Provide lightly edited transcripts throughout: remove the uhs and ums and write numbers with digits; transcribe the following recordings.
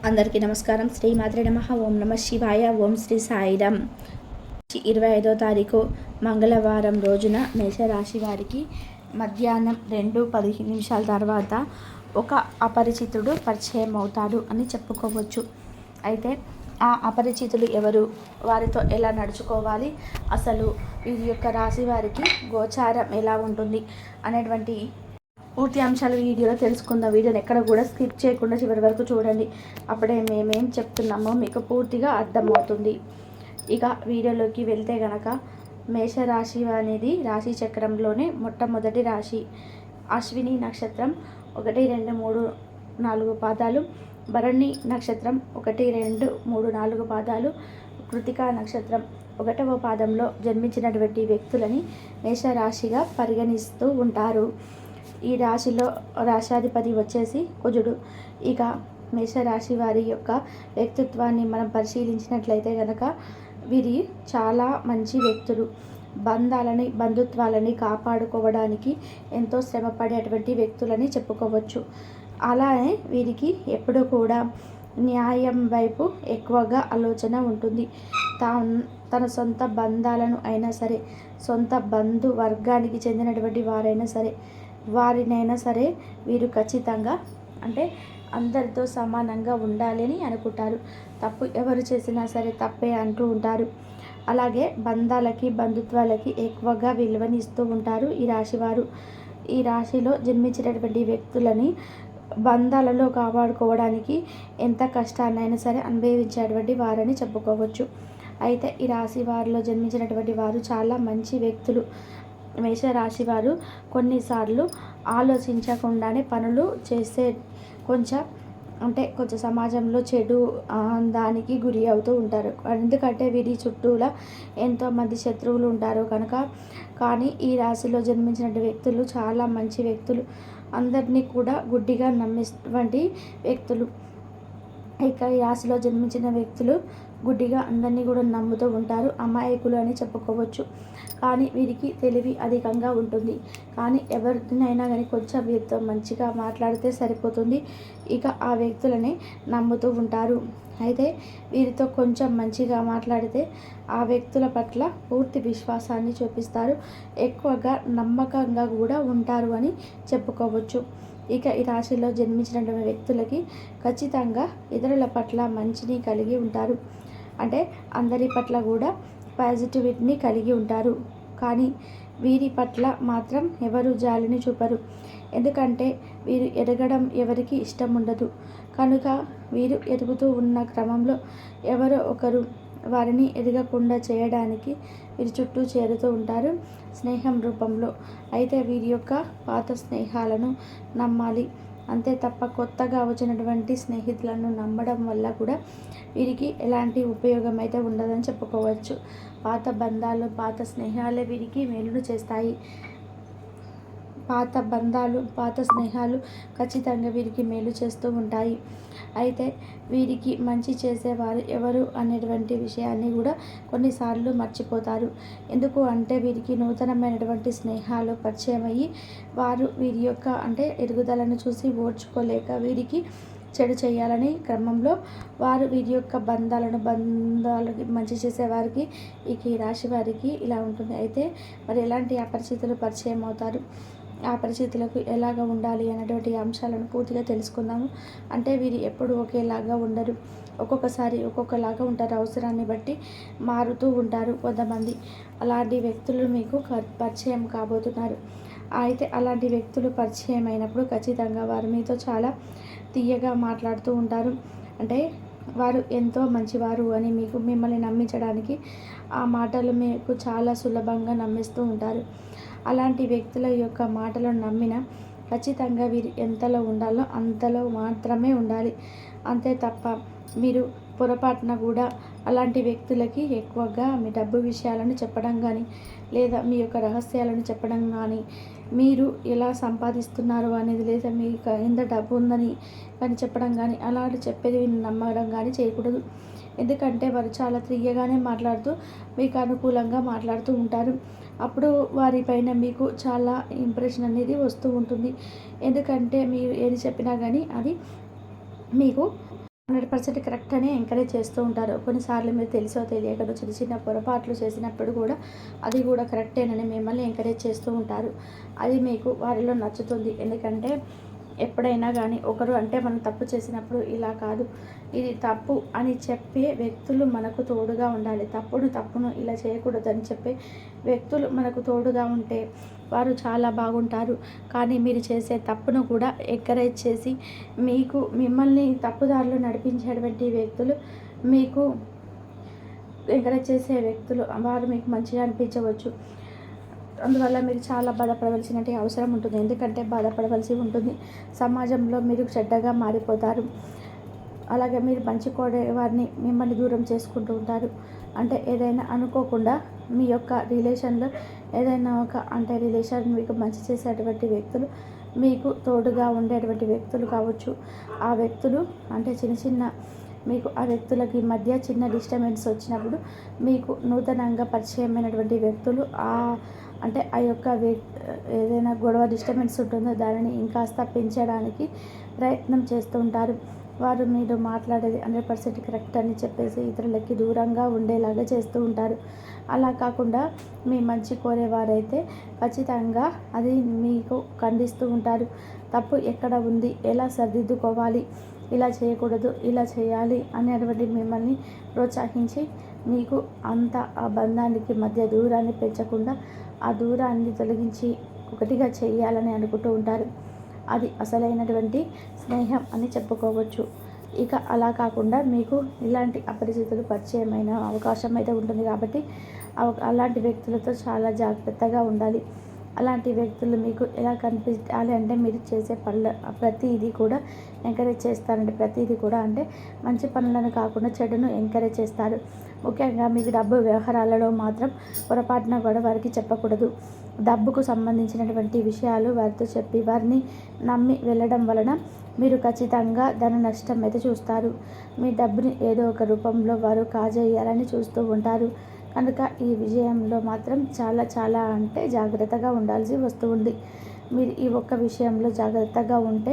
అందరికీ నమస్కారం. శ్రీ మాత్రే నమః. ఓం నమ శివాయ. ఓం శ్రీ సాయిరామ్. 25వ తారీఖు మంగళవారం రోజున మేషరాశి వారికి మధ్యాహ్నం 2:15 తర్వాత ఒక అపరిచితుడు పరిచయం అవుతాడు అని చెప్పుకోవచ్చు. అయితే ఆ అపరిచితులు ఎవరు, వారితో ఎలా నడుచుకోవాలి, అసలు వీరి యొక్క రాశి వారికి గోచారం ఎలా ఉంటుంది అనేటువంటి పూర్తి అంశాలు వీడియోలో తెలుసుకుందాం. వీడియోని ఎక్కడ కూడా స్కిప్ చేయకుండా చివరి వరకు చూడండి. అప్పుడే మేమేం చెప్తున్నామో మీకు పూర్తిగా అర్థమవుతుంది. ఇక వీడియోలోకి వెళ్తే గనక మేషరాశి అనేది రాశి చక్రంలోనే మొట్టమొదటి రాశి. అశ్విని నక్షత్రం 1, 2, 3, 4 పాదాలు, భరణి నక్షత్రం 1, 2, 3, 4 పాదాలు, కృతికా నక్షత్రం 1వ పాదంలో జన్మించినటువంటి వ్యక్తులని మేషరాశిగా పరిగణిస్తూ ఉంటారు. ఈ రాశిలో రాశాధిపతి వచ్చేసి కుజుడు. ఇక మేషరాశి వారి యొక్క వ్యక్తిత్వాన్ని మనం పరిశీలించినట్లయితే కనుక వీరి చాలా మంచి వ్యక్తులు. బంధుత్వాలని కాపాడుకోవడానికి ఎంతో శ్రమపడేటువంటి వ్యక్తులని చెప్పుకోవచ్చు. అలానే వీరికి ఎప్పుడూ కూడా న్యాయం వైపు ఎక్కువగా ఆలోచన ఉంటుంది. తన సొంత బంధాలను అయినా సరే, సొంత బంధు వర్గానికి చెందినటువంటి వారైనా సరే, వారినైనా సరే వీరు ఖచ్చితంగా అంటే అందరితో సమానంగా ఉండాలి అని అనుకుంటారు. తప్పు ఎవరు చేసినా సరే తప్పే అంటూ ఉంటారు. అలాగే బంధాలకి, బంధుత్వాలకి ఎక్కువగా విలువనిస్తూ ఉంటారు ఈ రాశివారు. ఈ రాశిలో జన్మించినటువంటి వ్యక్తులని బంధాలలో కాపాడుకోవడానికి ఎంత కష్టాన్నైనా సరే అనుభవించేటువంటి వారని చెప్పుకోవచ్చు. అయితే ఈ రాశి వారిలో జన్మించినటువంటి వారు చాలా మంచి వ్యక్తులు. మేషరాశి వారు కొన్నిసార్లు ఆలోచించకుండానే పనులు చేసే కొంచెం సమాజంలో చెడు దానికి గురి అవుతూ ఉంటారు. ఎందుకంటే వీరి చుట్టూలా ఎంతోమంది శత్రువులు ఉంటారు కనుక. కానీ ఈ రాశిలో జన్మించిన వ్యక్తులు చాలా మంచి వ్యక్తులు. అందరినీ కూడా గుడ్డిగా నమ్మేటువంటి వ్యక్తులు. ఇక ఈ రాశిలో జన్మించిన వ్యక్తులు గుడ్డిగా అందరినీ కూడా నమ్ముతూ ఉంటారు. అమాయకులు అని చెప్పుకోవచ్చు. కానీ వీరికి తెలివి అధికంగా ఉంటుంది. కానీ ఎవరినైనా కానీ కొంచెం వీరితో మంచిగా మాట్లాడితే సరిపోతుంది. ఇక ఆ వ్యక్తులని నమ్ముతూ ఉంటారు. అయితే వీరితో కొంచెం మంచిగా మాట్లాడితే ఆ వ్యక్తుల పట్ల పూర్తి విశ్వాసాన్ని చూపిస్తారు. ఎక్కువగా నమ్మకంగా కూడా ఉంటారు అని చెప్పుకోవచ్చు. ఇక ఈ రాశిలో జన్మించినటువంటి వ్యక్తులకి ఖచ్చితంగా ఇతరుల పట్ల మంచిని కలిగి ఉంటారు. అంటే అందరి పట్ల కూడా పాజిటివిటీని కలిగి ఉంటారు. కానీ వీరి పట్ల మాత్రం ఎవరు జాలిని చూపరు. ఎందుకంటే వీరు ఎదగడం ఎవరికి ఇష్టం ఉండదు. కనుక వీరు ఎదుగుతూ ఉన్న క్రమంలో ఎవరో ఒకరు వారిని ఎదగకుండా చేయడానికి వీరి చుట్టూ చేరుతూ ఉంటారు స్నేహం రూపంలో. అయితే వీరి యొక్క పాత స్నేహాలను నమ్మాలి. అంతే తప్ప కొత్తగా వచ్చినటువంటి స్నేహితులను నమ్మడం వల్ల కూడా వీరికి ఎలాంటి ఉపయోగం అయితే ఉండదని చెప్పుకోవచ్చు. పాత బంధాలు, పాత స్నేహాలే వీరికి మేలును చేస్తాయి. పాత స్నేహాలు ఖచ్చితంగా వీరికి మేలు చేస్తూ ఉంటాయి. అయితే వీరికి మంచి చేసేవారు ఎవరు అనేటువంటి విషయాన్ని కూడా కొన్నిసార్లు మర్చిపోతారు. ఎందుకు అంటే వీరికి నూతనమైనటువంటి స్నేహాలు పరిచయం అయ్యి వారు వీరి యొక్క ఎదుగుదలను చూసి ఓర్చుకోలేక వీరికి చెడు చేయాలని క్రమంలో వారు వీరి యొక్క బంధాలకి మంచి చేసేవారికి ఈ రాశి వారికి ఇలా ఉంటుంది. అయితే మరి ఎలాంటి అపరిచితులు పరిచయం అవుతారు, ఆ పరిస్థితులకు ఎలాగ ఉండాలి అనేటువంటి అంశాలను పూర్తిగా తెలుసుకుందాము. వీరు ఎప్పుడు ఒకేలాగా ఉండరు. ఒక్కొక్కసారి ఒక్కొక్కలాగా ఉంటారు. అవసరాన్ని బట్టి మారుతూ ఉంటారు కొంతమంది. అలాంటి వ్యక్తులు మీకు పరిచయం కాబోతున్నారు. అయితే అలాంటి వ్యక్తులు పరిచయం అయినప్పుడు ఖచ్చితంగా వారు మీతో చాలా తీయగా మాట్లాడుతూ ఉంటారు. వారు ఎంతో మంచివారు అని మిమ్మల్ని నమ్మించడానికి ఆ మాటలు మీకు చాలా సులభంగా నమ్మిస్తూ ఉంటారు. అలాంటి వ్యక్తుల యొక్క మాటలను నమ్మిన ఖచ్చితంగా వీరు ఎంతలో ఉండాలో అంతలో మాత్రమే ఉండాలి. అంతే తప్ప మీరు పొరపాటున కూడా అలాంటి వ్యక్తులకి ఎక్కువగా మీ డబ్బు విషయాలను చెప్పడం కానీ, లేదా మీ యొక్క రహస్యాలను చెప్పడం కానీ, మీరు ఎలా సంపాదిస్తున్నారు అనేది, లేదా మీకు ఎంత డబ్బు ఉందని కానీ చెప్పడం కానీ, అలాంటి చెప్పేది నమ్మడం కానీ చేయకూడదు. ఎందుకంటే వారు చాలా తీయగానే మాట్లాడుతూ మీకు అనుకూలంగా మాట్లాడుతూ ఉంటారు. అప్పుడు వారిపైన మీకు చాలా ఇంప్రెషన్ అనేది వస్తూ ఉంటుంది. ఎందుకంటే మీరు ఏది చెప్పినా కానీ అది మీకు 100% కరెక్ట్ అని ఎంకరేజ్ చేస్తూ ఉంటారు. కొన్నిసార్లు మీరు తెలిసో తెలియకనో చిన్న చిన్న పొరపాట్లు చేసినప్పుడు కూడా అది కూడా కరెక్టేనని మిమ్మల్ని ఎంకరేజ్ చేస్తూ ఉంటారు. అది మీకు వారిలో నచ్చుతుంది. ఎందుకంటే ఎప్పుడైనా కానీ ఒకరు అంటే మనం తప్పు చేసినప్పుడు ఇలా కాదు, ఇది తప్పు అని చెప్పే వ్యక్తులు మనకు తోడుగా ఉండాలి. తప్పును ఇలా చేయకూడదని చెప్పే వ్యక్తులు మనకు తోడుగా ఉంటే వారు చాలా బాగుంటారు. కానీ మీరు చేసే తప్పును కూడా ఎంకరేజ్ చేసి మిమ్మల్ని తప్పుదారిలో నడిపించేటువంటి వ్యక్తులు, మీకు ఎంకరేజ్ చేసే వ్యక్తులు వారు మీకు మంచిగా అనిపించవచ్చు. అందువల్ల మీరు చాలా బాధపడవలసిన అవసరం ఉంటుంది. ఎందుకంటే బాధపడవలసి ఉంటుంది. సమాజంలో మీరు చెడ్డగా మారిపోతారు. అలాగే మీరు మంచి వారిని మిమ్మల్ని దూరం చేసుకుంటూ ఉంటారు. అంటే ఏదైనా అనుకోకుండా మీ యొక్క రిలేషన్లో ఏదైనా రిలేషన్ మీకు మంచి చేసేటువంటి వ్యక్తులు, మీకు తోడుగా ఉండేటువంటి వ్యక్తులు కావచ్చు. ఆ వ్యక్తులు అంటే చిన్న మీకు ఆ వ్యక్తులకి మధ్య చిన్న డిస్టర్బెన్స్ వచ్చినప్పుడు మీకు నూతనంగా పరిచయమైనటువంటి వ్యక్తులు ఆ యొక్క ఏదైనా గొడవ డిస్టర్బెన్స్ ఉంటుందో దానిని ఇంకాస్త పెంచడానికి ప్రయత్నం చేస్తూ ఉంటారు. వారు మీరు మాట్లాడేది 100% కరెక్ట్ అని చెప్పేసి ఇతరులకి దూరంగా ఉండేలాగా చేస్తూ ఉంటారు. అలా కాకుండా మీ మంచి కోరేవారైతే ఖచ్చితంగా అది మీకు ఖండిస్తూ ఉంటారు. తప్పు ఎక్కడ ఉంది, ఎలా సరిదిద్దుకోవాలి, ఇలా చేయకూడదు, ఇలా చేయాలి అనేటువంటి మిమ్మల్ని ప్రోత్సహించి మీకు ఆ బంధానికి మధ్య దూరాన్ని పెంచకుండా ఆ దూరాన్ని తొలగించి ఒకటిగా చేయాలని అనుకుంటూ ఉంటారు. అది అసలైనటువంటి స్నేహం అని చెప్పుకోవచ్చు. ఇక అలా కాకుండా మీకు ఇలాంటి అపరిచితులు పరిచయమైన అవకాశం అయితే ఉంటుంది కాబట్టి అలాంటి వ్యక్తులతో చాలా జాగ్రత్తగా ఉండాలి. అలాంటి వ్యక్తులు మీకు ఎలా కనిపించాలి అంటే మీరు చేసే ప్రతిదీ కూడా ఎంకరేజ్ చేస్తారండి. ప్రతిదీ కూడా అంటే మంచి పనులను కాకుండా చెడును ఎంకరేజ్ చేస్తారు. ముఖ్యంగా మీకు డబ్బు వ్యవహారాలలో మాత్రం పొరపాటున కూడా వారికి చెప్పకూడదు. డబ్బుకు సంబంధించినటువంటి విషయాలు వారితో చెప్పి వారిని నమ్మి వెళ్ళడం వలన మీరు ఖచ్చితంగా ధన నష్టం అయితే చూస్తారు. మీ డబ్బుని ఏదో ఒక రూపంలో వారు కాజేయాలని చూస్తూ ఉంటారు. కనుక ఈ విషయంలో మాత్రం చాలా అంటే జాగ్రత్తగా ఉండాల్సి వస్తుంది. మీరు ఈ ఒక్క విషయంలో జాగ్రత్తగా ఉంటే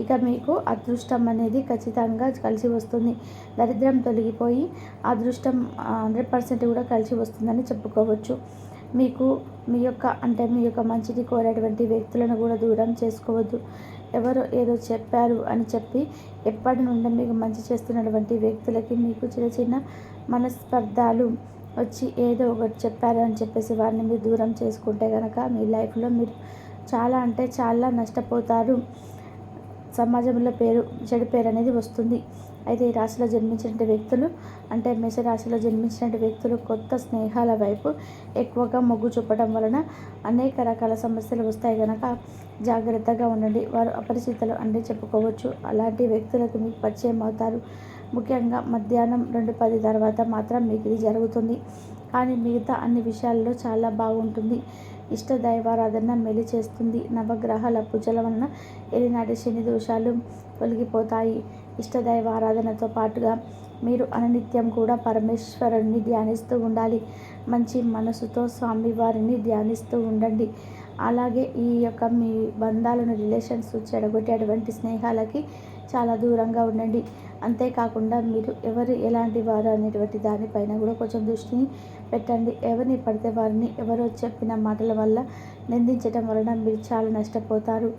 ఇక మీకు అదృష్టం అనేది ఖచ్చితంగా కలిసి వస్తుంది. దరిద్రం తొలగిపోయి అదృష్టం 100% కూడా కలిసి వస్తుందని చెప్పుకోవచ్చు. మీ యొక్క మంచిని కోరేటువంటి వ్యక్తులను కూడా దూరం చేసుకోవద్దు. ఎవరో ఏదో చెప్పారు అని చెప్పి ఎప్పటి నుండి మీకు మంచి చేస్తున్నటువంటి వ్యక్తులకి మీకు చిన్న మనస్పర్ధాలు వచ్చి ఏదో ఒకటి చెప్పారు అని చెప్పేసి వారిని మీరు దూరం చేసుకుంటే కనుక మీ లైఫ్లో మీరు చాలా నష్టపోతారు. సమాజంలో చెడు పేరు అనేది వస్తుంది. అయితే ఈ రాశిలో జన్మించిన వ్యక్తులు అంటే మేషరాశిలో జన్మించిన వ్యక్తులు కొత్త స్నేహాల వైపు ఎక్కువగా మొగ్గు చూపడం వలన అనేక రకాల సమస్యలు వస్తాయి కనుక జాగ్రత్తగా ఉండండి. వారు అపరిచితులు అంటే చెప్పుకోవచ్చు. అలాంటి వ్యక్తులకు మీకు పరిచయం అవుతారు. ముఖ్యంగా మధ్యాహ్నం 2:10 తర్వాత మాత్రం మీకు ఇది జరుగుతుంది. కానీ మిగతా అన్ని విషయాల్లో చాలా బాగుంటుంది. ఇష్ట దైవారాధన మేలు చేస్తుంది. నవగ్రహాల పూజల వలన ఏలినాటి శని దోషాలు తొలగిపోతాయి. ఇష్ట దైవారాధనతో పాటుగా మీరు అనునిత్యం కూడా పరమేశ్వరుని ధ్యానిస్తూ ఉండాలి. మంచి మనసుతో స్వామివారిని ధ్యానిస్తూ ఉండండి. అలాగే ఈ యొక్క మీ బంధాలను రిలేషన్స్ చెడగొట్టేటువంటి స్నేహాలకి చాలా దూరంగా ఉండండి. అంతేకాకుండా మీరు ఎవరు ఎలాంటి వారు అనేటువంటి దానిపైన కూడా కొంచెం దృష్టిని పెట్టండి. ఎవరిని పడితే వారిని ఎవరో చెప్పిన మాటల వల్ల నిందించడం వలన మీరు చాలా నష్టపోతారు.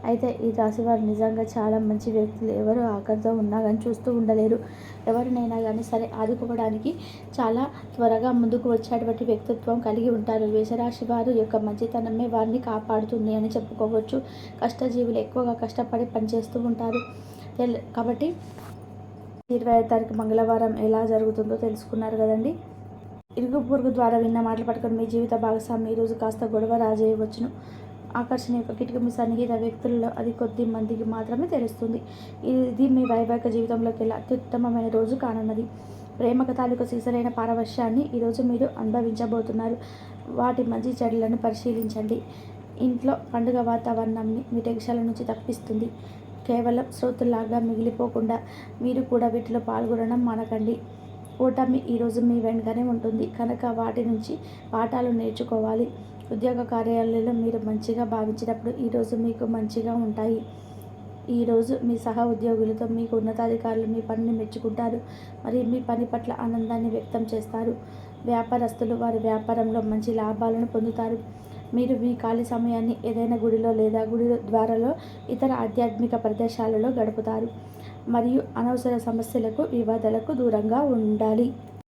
అయితే ఈ రాశివారు నిజంగా చాలా మంచి వ్యక్తులు. ఎవరు ఆకలితో ఉన్నా కానీ చూస్తూ ఉండలేరు. ఎవరినైనా కానీ సరే ఆదుకోవడానికి చాలా త్వరగా ముందుకు వచ్చేటువంటి వ్యక్తిత్వం కలిగి ఉంటారు. మేషరాశి వారు యొక్క మంచితనమే వారిని కాపాడుతుంది అని చెప్పుకోవచ్చు. కష్టజీవులు ఎక్కువగా కష్టపడి పనిచేస్తూ ఉంటారు. కాబట్టి 25వ తారీఖు మంగళవారం ఎలా జరుగుతుందో తెలుసుకున్నారు కదండి. ఇరుగు పొరుగు ద్వారా విన్న మాటలు పట్టుకొని మీ జీవిత భాగస్వామి ఈరోజు కాస్త గొడవ రాజేయవచ్చును. ఆకర్షణ యొక్క కిటికీ సన్నిహిత వ్యక్తులలో అది కొద్ది మందికి మాత్రమే తెలుస్తుంది. ఇది మీ వైవాహిక జీవితంలోకి వెళ్ళి అత్యుత్తమమైన రోజు కానున్నది. ప్రేమ తాలూకు సీసరైన పారవశ్యాన్ని ఈరోజు మీరు అనుభవించబోతున్నారు. వాటి మంచి చెడులను పరిశీలించండి. ఇంట్లో పండుగ వాతావరణాన్ని మీ టెన్షన్ల నుంచి తప్పిస్తుంది. కేవలం శ్రోతల్లాగా మిగిలిపోకుండా మీరు కూడా వీటిలో పాల్గొనడం మానకండి. ఓటమి ఈరోజు మీ వెనుకనే ఉంటుంది కనుక వాటి నుంచి పాఠాలు నేర్చుకోవాలి. ఉద్యోగ కార్యాలయంలో మీరు మంచిగా భావించినప్పుడు ఈరోజు మీకు మంచిగా ఉంటాయి. ఈరోజు మీ సహ ఉద్యోగులతో మీకు ఉన్నతాధికారులు మీ పనిని మెచ్చుకుంటారు. మరియు మీ పని పట్ల ఆనందాన్ని వ్యక్తం చేస్తారు. వ్యాపారస్తులు వారి వ్యాపారంలో మంచి లాభాలను పొందుతారు. మీరు మీ ఖాళీ సమయాన్ని ఏదైనా గుడిలో లేదా గుడి ద్వారాలో ఇతర ఆధ్యాత్మిక ప్రదేశాలలో గడుపుతారు. మరియు అనవసర సమస్యలకు, వివాదాలకు దూరంగా ఉండాలి.